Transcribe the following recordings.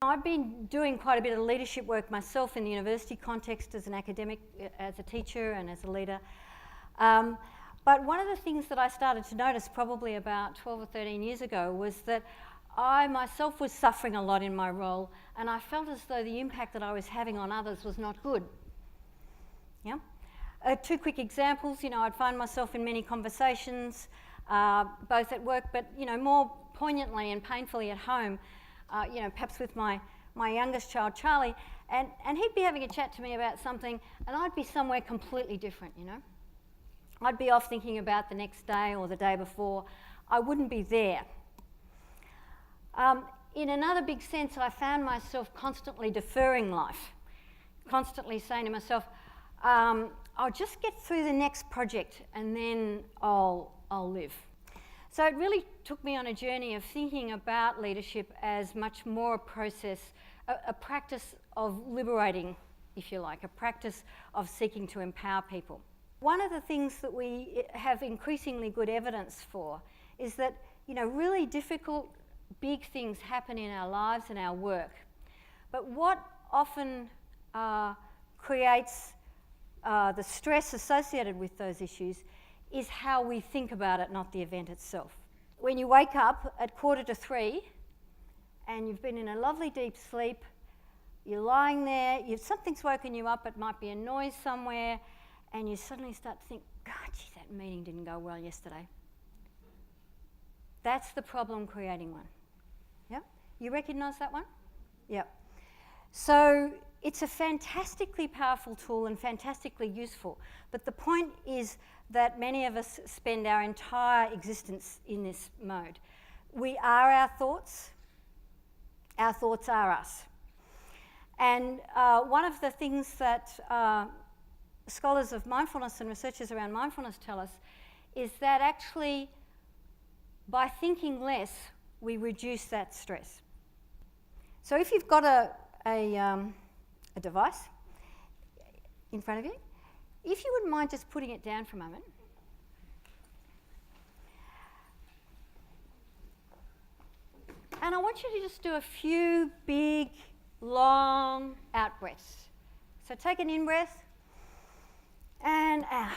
I've been doing quite a bit of leadership work myself in the university context as an academic, as a teacher and as a leader. But one of the things that I started to notice probably about 12 or 13 years ago was that I myself was suffering a lot in my role, and I felt as though the impact that I was having on others was not good. Yeah? Two quick examples, I'd find myself in many conversations, both at work, but more poignantly and painfully at home, perhaps with my youngest child, Charlie, and he'd be having a chat to me about something, and I'd be somewhere completely different, I'd be off thinking about the next day or the day before. I wouldn't be there. In another big sense, I found myself constantly deferring life, constantly saying to myself, I'll just get through the next project and then I'll live. So it really took me on a journey of thinking about leadership as much more a process, a practice of liberating, if you like, a practice of seeking to empower people. One of the things that we have increasingly good evidence for is that, really difficult, big things happen in our lives and our work. But what often creates the stress associated with those issues is how we think about it, not the event itself. When you wake up at 2:45 and you've been in a lovely deep sleep, you're lying there, something's woken you up, it might be a noise somewhere, and you suddenly start to think, God, gee, that meeting didn't go well yesterday. That's the problem creating one. Yeah? You recognise that one? Yeah. So it's a fantastically powerful tool and fantastically useful, but the point is that many of us spend our entire existence in this mode. We are our thoughts are us. And one of the things that scholars of mindfulness and researchers around mindfulness tell us is that actually by thinking less, we reduce that stress. So if you've got a device in front of you, if you wouldn't mind just putting it down for a moment. And I want you to just do a few big, long out breaths. So take an in-breath and out.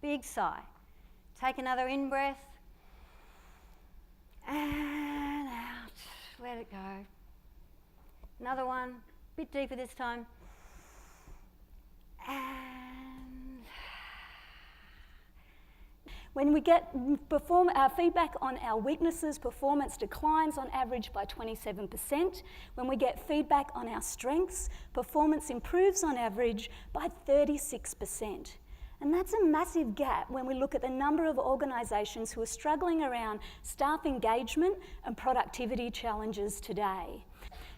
Big sigh. Take another in-breath and out. Let it go. Another one, a bit deeper this time. And when we get feedback on our weaknesses, performance declines on average by 27%. When we get feedback on our strengths, performance improves on average by 36%. And that's a massive gap when we look at the number of organisations who are struggling around staff engagement and productivity challenges today.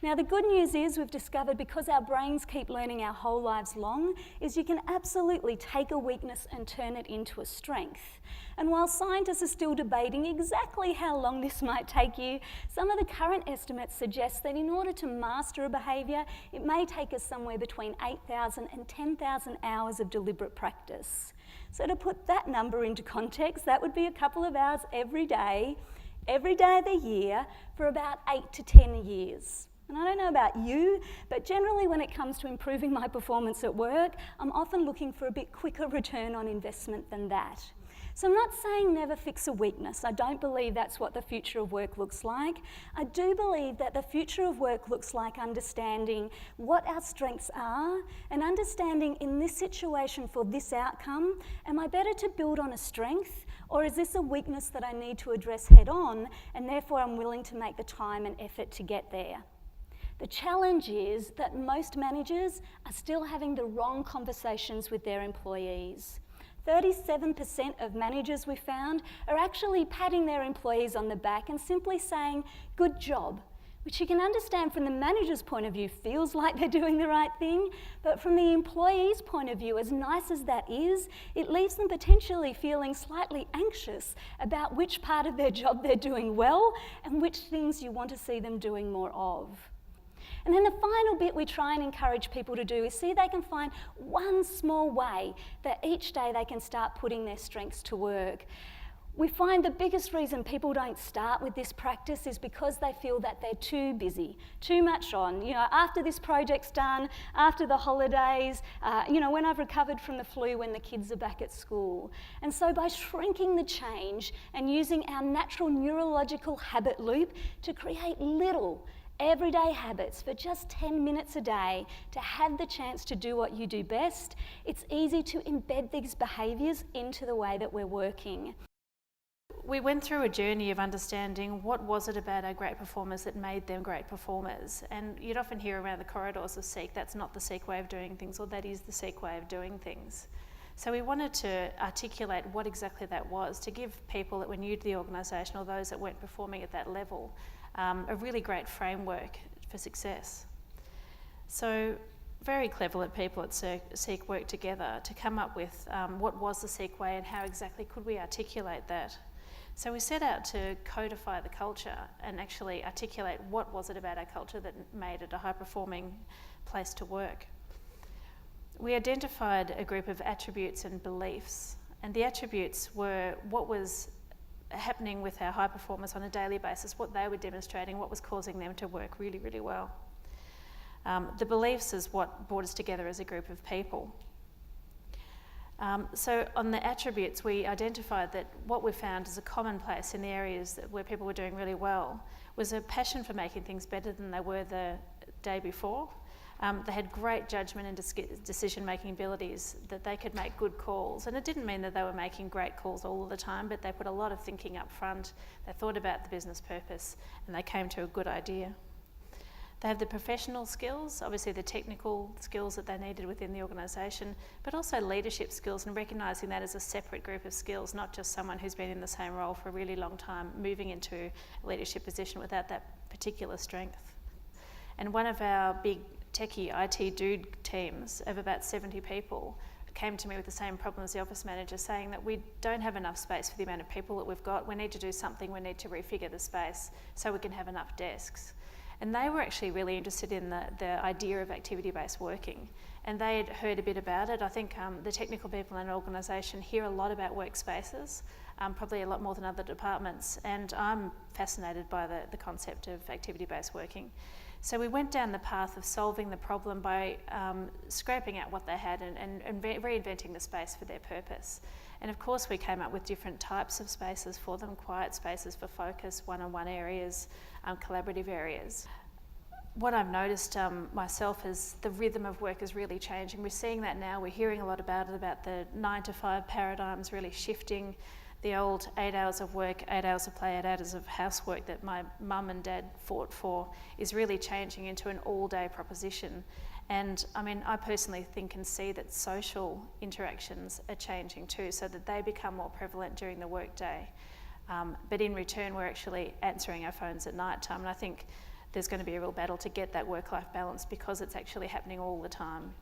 Now, the good news is we've discovered, because our brains keep learning our whole lives long, is you can absolutely take a weakness and turn it into a strength. And while scientists are still debating exactly how long this might take you, some of the current estimates suggest that in order to master a behaviour, it may take us somewhere between 8,000 and 10,000 hours of deliberate practice. So to put that number into context, that would be a couple of hours every day of the year for about 8 to 10 years. And I don't know about you, but generally when it comes to improving my performance at work, I'm often looking for a bit quicker return on investment than that. So I'm not saying never fix a weakness. I don't believe that's what the future of work looks like. I do believe that the future of work looks like understanding what our strengths are and understanding, in this situation for this outcome, am I better to build on a strength, or is this a weakness that I need to address head on, and therefore I'm willing to make the time and effort to get there? The challenge is that most managers are still having the wrong conversations with their employees. 37% of managers we found are actually patting their employees on the back and simply saying, "Good job," which you can understand from the manager's point of view feels like they're doing the right thing, but from the employee's point of view, as nice as that is, it leaves them potentially feeling slightly anxious about which part of their job they're doing well and which things you want to see them doing more of. And then the final bit we try and encourage people to do is see if they can find one small way that each day they can start putting their strengths to work. We find the biggest reason people don't start with this practice is because they feel that they're too busy, too much on. You know, after this project's done, after the holidays, you know, when I've recovered from the flu, when the kids are back at school. And so by shrinking the change and using our natural neurological habit loop to create little everyday habits for just 10 minutes a day to have the chance to do what you do best, it's easy to embed these behaviours into the way that we're working. We went through a journey of understanding what was it about our great performers that made them great performers. And you'd often hear around the corridors of SEEK, that's not the SEEK way of doing things, or that is the SEEK way of doing things. So we wanted to articulate what exactly that was, to give people that were new to the organisation or those that weren't performing at that level a really great framework for success. So very clever people at SEEK worked together to come up with what was the SEEK way and how exactly could we articulate that. So we set out to codify the culture and actually articulate what was it about our culture that made it a high-performing place to work. We identified a group of attributes and beliefs, and the attributes were what was happening with our high performers on a daily basis, what they were demonstrating, what was causing them to work really, really well. The beliefs is what brought us together as a group of people. So on the attributes, we identified that what we found as a commonplace in the areas where people were doing really well was a passion for making things better than they were the day before. They had great judgment and decision-making abilities, that they could make good calls. And it didn't mean that they were making great calls all the time, but they put a lot of thinking up front. They thought about the business purpose and they came to a good idea. They have the professional skills, obviously the technical skills that they needed within the organisation, but also leadership skills, and recognising that as a separate group of skills, not just someone who's been in the same role for a really long time, moving into a leadership position without that particular strength. And one of our big techie IT dude teams of about 70 people came to me with the same problem as the office manager, saying that we don't have enough space for the amount of people that we've got. We need to do something, we need to refigure the space so we can have enough desks. And they were actually really interested in the idea of activity-based working. And they had heard a bit about it. I think the technical people in an organisation hear a lot about workspaces, probably a lot more than other departments. And I'm fascinated by the concept of activity-based working. So we went down the path of solving the problem by scraping out what they had and reinventing the space for their purpose. And of course we came up with different types of spaces for them, quiet spaces for focus, one-on-one areas, collaborative areas. What I've noticed myself is the rhythm of work is really changing. We're seeing that now. We're hearing a lot about it, about the 9-to-5 paradigms really shifting. The old 8 hours of work, 8 hours of play, 8 hours of housework that my mum and dad fought for is really changing into an all-day proposition. And I mean, I personally think and see that social interactions are changing too, so that they become more prevalent during the workday. But in return, we're actually answering our phones at night time. And I think there's going to be a real battle to get that work-life balance because it's actually happening all the time.